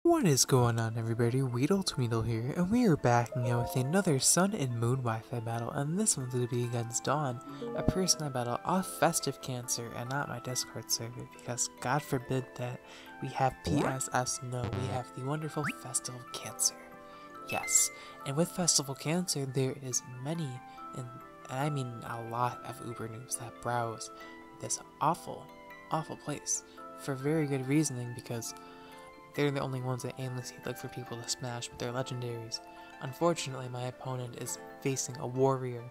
What is going on, everybody? WeedleTwineedle here, and we are back again with another Sun and Moon Wi-Fi battle, and this one's going to be against Dawn, a person I battle off Festive Cancer and not my Discord server, because God forbid that we have PSS. No, we have the wonderful Festival Cancer. Yes, and with Festival Cancer, there is many, and I mean a lot of Uber noobs that browse this awful place for very good reasoning, because they're the only ones that aimlessly look for people to smash with their legendaries. Unfortunately, my opponent is facing a warrior,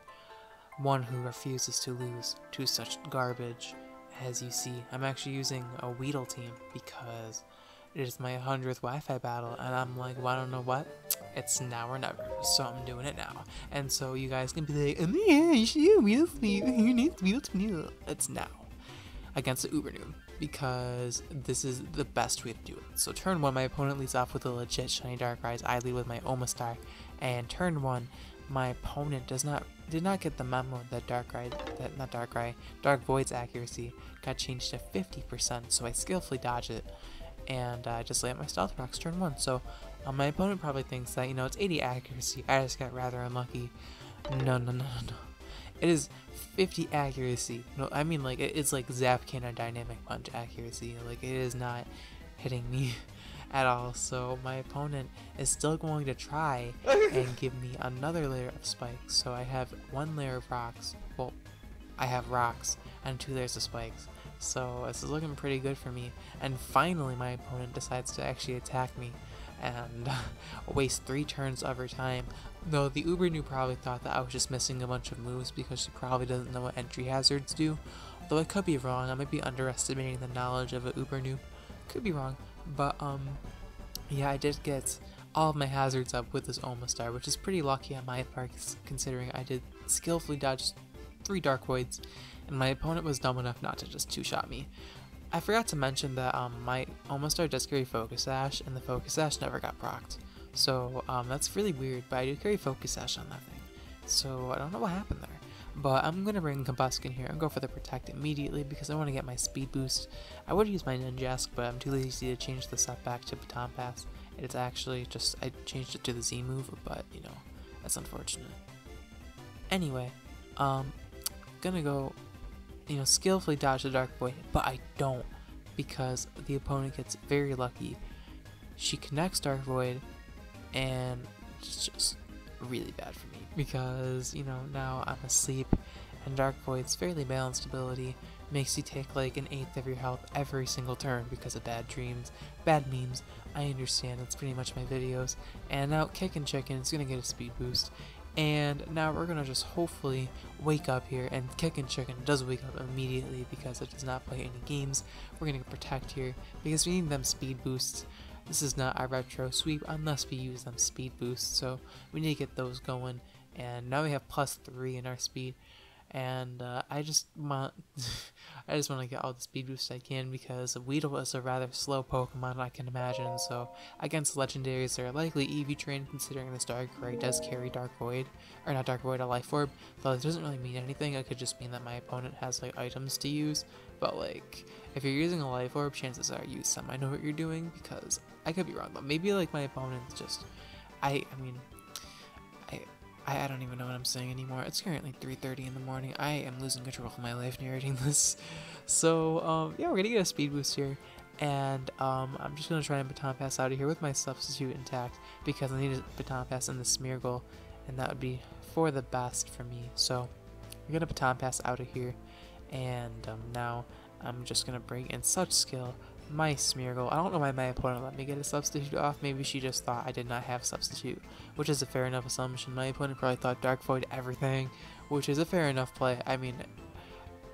one who refuses to lose to such garbage. As you see, I'm actually using a Weedle team because it is my 100th Wi-Fi battle, and I'm like, well, I don't know what? It's now or never, so I'm doing it now. And so you guys can be like, oh yeah, you should do Weedle. It's now against the Uber noob, because this is the best way to do it. So turn 1, my opponent leads off with a legit shiny Darkrais. I lead with my Omastar, and turn 1, my opponent did not get the memo that Dark Void's accuracy got changed to 50%. So I skillfully dodge it, and I just lay out my Stealth Rocks turn 1. So my opponent probably thinks that, you know, it's 80 accuracy. I just got rather unlucky. No. It is 50 accuracy. No, I mean, like, it's like Zap Cannon Dynamic Punch accuracy. Like, it is not hitting me at all. So my opponent is still going to try and give me another layer of spikes. So I have 1 layer of rocks. Well, I have rocks and 2 layers of spikes. So this is looking pretty good for me. And finally, my opponent decides to actually attack me and waste 3 turns of her time. Though the Uber noob probably thought that I was just missing a bunch of moves because she probably doesn't know what entry hazards do. Though I could be wrong, I might be underestimating the knowledge of an Uber noob. Could be wrong, but yeah, I did get all of my hazards up with this Omastar, which is pretty lucky on my part considering I did skillfully dodge 3 Dark Voids, and my opponent was dumb enough not to just 2-shot me. I forgot to mention that my Omastar does carry Focus Sash, and the Focus Sash never got procced. So that's really weird, but I do carry Focus Sash on that thing. So I don't know what happened there. But I'm going to bring Combuskin here and go for the Protect immediately because I want to get my speed boost. I would use my Ninjask, but I'm too lazy to change the setback to Baton Pass. It's actually just, I changed it to the Z move, but you know, that's unfortunate. Anyway, gonna go, you know, skillfully dodge the Dark Void, but I don't, because the opponent gets very lucky. She connects Dark Void, and it's just really bad for me because, you know, now I'm asleep, and Dark Void's fairly balanced ability makes you take like 1/8 of your health every single turn because of bad dreams, bad memes. I understand, that's pretty much my videos. And now Kickin' Chicken is gonna get a speed boost, and now we're gonna just hopefully wake up here, and Kickin' Chicken does wake up immediately because it does not play any games. We're gonna Protect here because we need them speed boosts. This is not a retro sweep unless we use them speed boosts, so we need to get those going. And now we have +3 in our speed, and I just want to get all the speed boosts I can because Weedle is a rather slow Pokemon, I can imagine. So against legendaries, they're likely EV trained, considering this Darkrai does carry Dark Void, or not Dark Void, a Life Orb. Though it doesn't really mean anything. It could just mean that my opponent has like items to use. But like, if you're using a Life Orb, chances are you semi know what you're doing, because I could be wrong. But maybe like my opponent's just, I don't even know what I'm saying anymore. It's currently 3:30 in the morning. I am losing control of my life narrating this. So yeah, we're gonna get a speed boost here, and I'm just gonna try and Baton Pass out of here with my substitute intact because I need a Baton Pass in the Smeargle, and that would be for the best for me. So we're gonna Baton Pass out of here, and now I'm just gonna bring in such skill my Smeargle. I don't know why my opponent let me get a substitute off. Maybe she just thought I did not have substitute, which is a fair enough assumption. My opponent probably thought Dark Void everything, which is a fair enough play. I mean,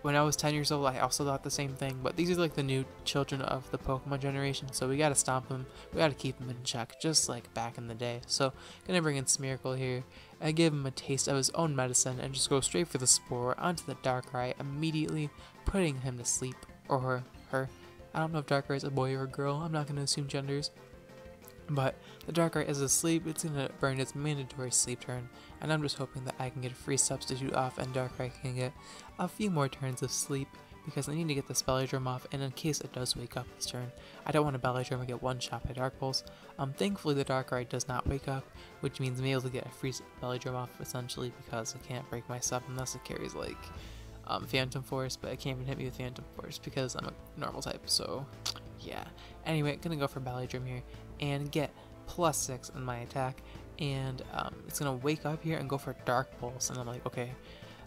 when I was 10 years old, I also thought the same thing, but these are like the new children of the Pokemon generation, so we gotta stomp them. We gotta keep them in check, just like back in the day. So, gonna bring in Smeargle here. I give him a taste of his own medicine and just go straight for the Spore onto the Darkrai, immediately putting him to sleep, or her. I don't know if Darkrai is a boy or a girl. I'm not going to assume genders. But the Darkrai is asleep. It's going to burn its mandatory sleep turn. And I'm just hoping that I can get a free substitute off and Darkrai can get a few more turns of sleep because I need to get this belly drum off, and in case it does wake up this turn, I don't want a belly drum to get one shot by dark pulse. Thankfully the Darkrai does not wake up, which means I'm able to get a free belly drum off essentially, because I can't break my sub unless it carries like Phantom Force, but it can't even hit me with Phantom Force because I'm a normal type, so yeah. Anyway, gonna go for belly drum here and get +6 on my attack, and it's gonna wake up here and go for dark pulse, and I'm like, okay,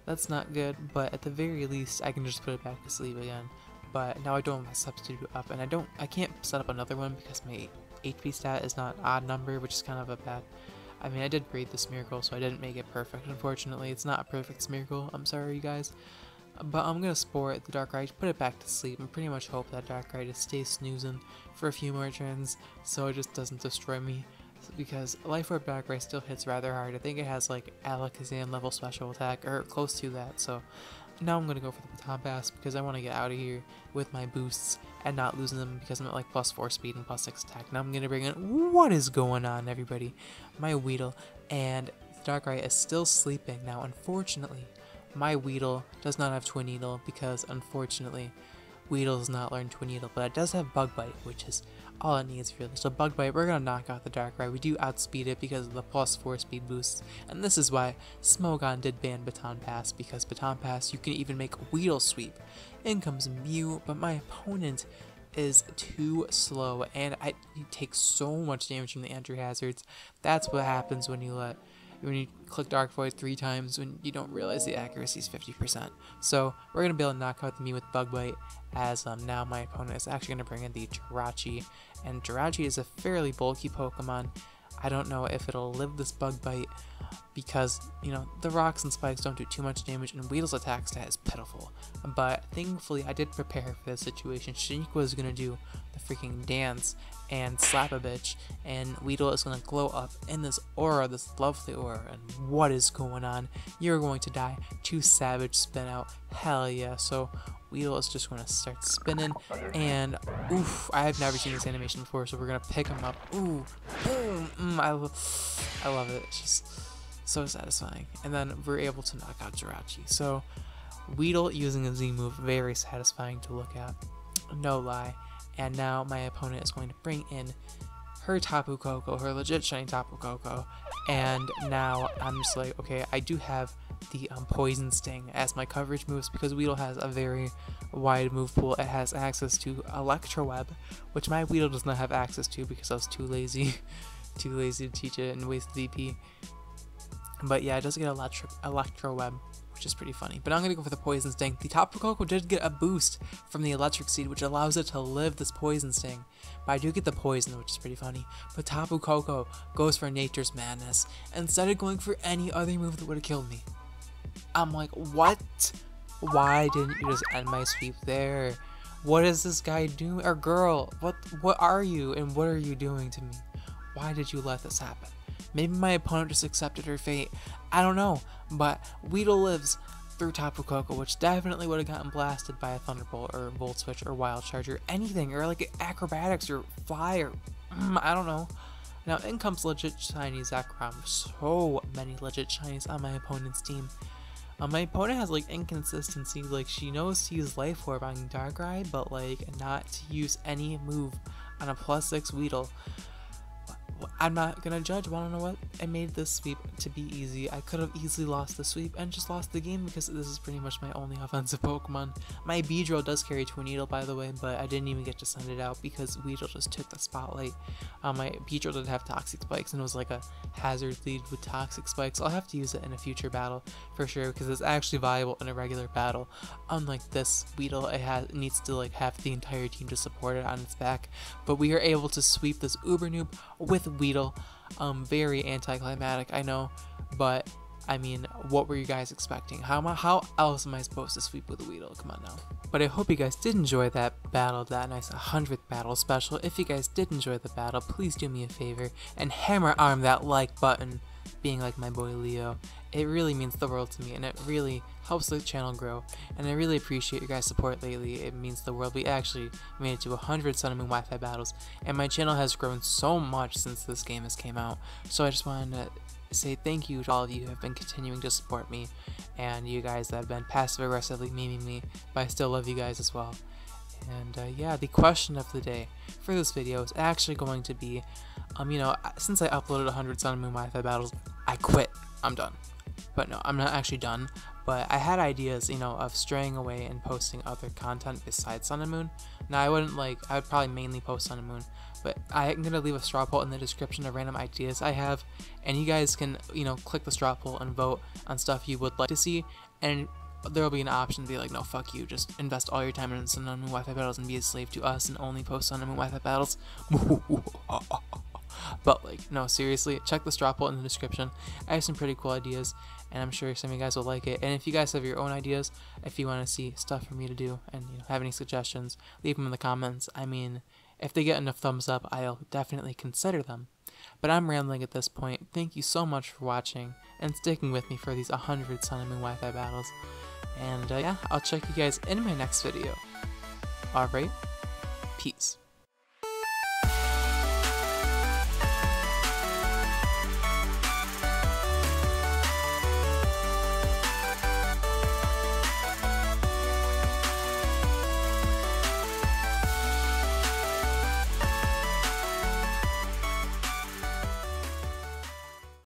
that's not good, but at the very least I can just put it back to sleep again. But now I don't have my substitute up, and I can't set up another one because my HP stat is not odd number, which is kind of a bad. I mean, I did breed this miracle, so I didn't make it perfect. Unfortunately, it's not a perfect miracle. I'm sorry, you guys. But I'm gonna sport the Darkrai, put it back to sleep, and pretty much hope that Darkrai just stays snoozing for a few more turns, so it just doesn't destroy me. Because Life Orb Darkrai still hits rather hard. I think it has like Alakazam level special attack, or close to that. So now I'm gonna go for the Baton Pass because I want to get out of here with my boosts and not losing them because I'm at like +4 speed and +6 attack. Now I'm gonna bring in, what is going on, everybody? My Weedle, and the Darkrai is still sleeping. Now unfortunately, my Weedle does not have Twineedle because unfortunately Weedle does not learn Twineedle, but it does have Bug Bite, which is all it needs really. So Bug Bite, we're gonna knock out the Darkrai. We do outspeed it because of the +4 speed boosts, and this is why Smogon did ban Baton Pass, because Baton Pass you can even make Weedle sweep. In comes Mew, but my opponent is too slow, and he takes so much damage from the entry hazards. That's what happens when you click Dark Void 3 times when you don't realize the accuracy is 50%. So we're going to be able to knock out the Mew with Bug Bite, as now my opponent is actually going to bring in the Jirachi, and Jirachi is a fairly bulky Pokemon. I don't know if it'll live this Bug Bite because, you know, the rocks and spikes don't do too much damage, and Weedle's attack stat is pitiful. But thankfully I did prepare for this situation. Shaniqua is going to do the freaking dance and slap a bitch, and Weedle is going to glow up in this aura, this lovely aura, and what is going on? You're going to die to Savage Spin Out, hell yeah. So Weedle is just going to start spinning, and oof, I have never seen this animation before, so we're going to pick him up. Ooh, boom, I love it, it's just so satisfying. And then we're able to knock out Jirachi. So Weedle using a Z move, very satisfying to look at, no lie. And now my opponent is going to bring in her Tapu Koko, her legit shiny Tapu Koko, and now I'm just like, okay, I do have the Poison Sting as my coverage moves because Weedle has a very wide move pool. It has access to Electro Web, which my Weedle does not have access to because I was too lazy to teach it and waste VP. But yeah, it does get Electro Web, which is pretty funny. But I'm gonna go for the Poison Sting. The Tapu Koko did get a boost from the Electric Seed, which allows it to live this Poison Sting. But I do get the Poison, which is pretty funny. But Tapu Koko goes for Nature's Madness instead of going for any other move that would have killed me. I'm like, what? Why didn't you just end my sweep there? What is this guy doing? Or girl, what are you and what are you doing to me? Why did you let this happen? Maybe my opponent just accepted her fate. I don't know. But Weedle lives through Tapu Koko, which definitely would have gotten blasted by a Thunderbolt or Volt Switch or Wild Charge or anything, or like Acrobatics or Fly or I don't know. Now in comes legit shiny Zekrom. So many legit shinies on my opponent's team. My opponent has like inconsistency, like she knows to use Life Orb on Darkrai, but like not to use any move on a +6 Weedle. I'm not gonna judge, but I don't know what. I made this sweep to be easy. I could have easily lost the sweep and just lost the game because this is pretty much my only offensive Pokemon. My Beedrill does carry Twineedle, by the way, but I didn't even get to send it out because Weedle just took the spotlight. My Beedrill did have Toxic Spikes and it was like a hazard lead with Toxic Spikes. I'll have to use it in a future battle for sure because it's actually viable in a regular battle. Unlike this Weedle, it needs to like have the entire team to support it on its back. But we are able to sweep this Uber Noob with Weedle. Very anticlimactic, I know, but I mean, what were you guys expecting? How else am I supposed to sweep with a Weedle? Come on now. But I hope you guys did enjoy that battle, that nice 100th battle special. If you guys did enjoy the battle, please do me a favor and hammer arm that like button, being like my boy Leo. It really means the world to me, and it really helps the channel grow, and I really appreciate your guys' support lately. It means the world. We actually made it to 100 Sun-Moon Wi-Fi battles, and my channel has grown so much since this game has came out, so I just wanted to say thank you to all of you who have been continuing to support me, and you guys that have been passive aggressively memeing me, but I still love you guys as well. And yeah, the question of the day for this video is actually going to be, you know, since I uploaded 100 Sun and Moon Wi-Fi battles, I quit. I'm done. But no, I'm not actually done. But I had ideas, you know, of straying away and posting other content besides Sun and Moon. Now, I would probably mainly post Sun and Moon, but I'm gonna leave a straw poll in the description of random ideas I have, and you guys can, you know, click the straw poll and vote on stuff you would like to see, and there will be an option to be like, no, fuck you, just invest all your time in Sun and Moon Wi-Fi battles and be a slave to us and only post Sun and Moon Wi-Fi battles. But like, no, seriously, check the straw poll in the description. I have some pretty cool ideas, and I'm sure some of you guys will like it. And if you guys have your own ideas, if you want to see stuff for me to do, and you know, have any suggestions, leave them in the comments. I mean, if they get enough thumbs up, I'll definitely consider them. But I'm rambling at this point. Thank you so much for watching and sticking with me for these 100 Sun and Moon Wi-Fi battles. And yeah, I'll check you guys in my next video. Alright, peace.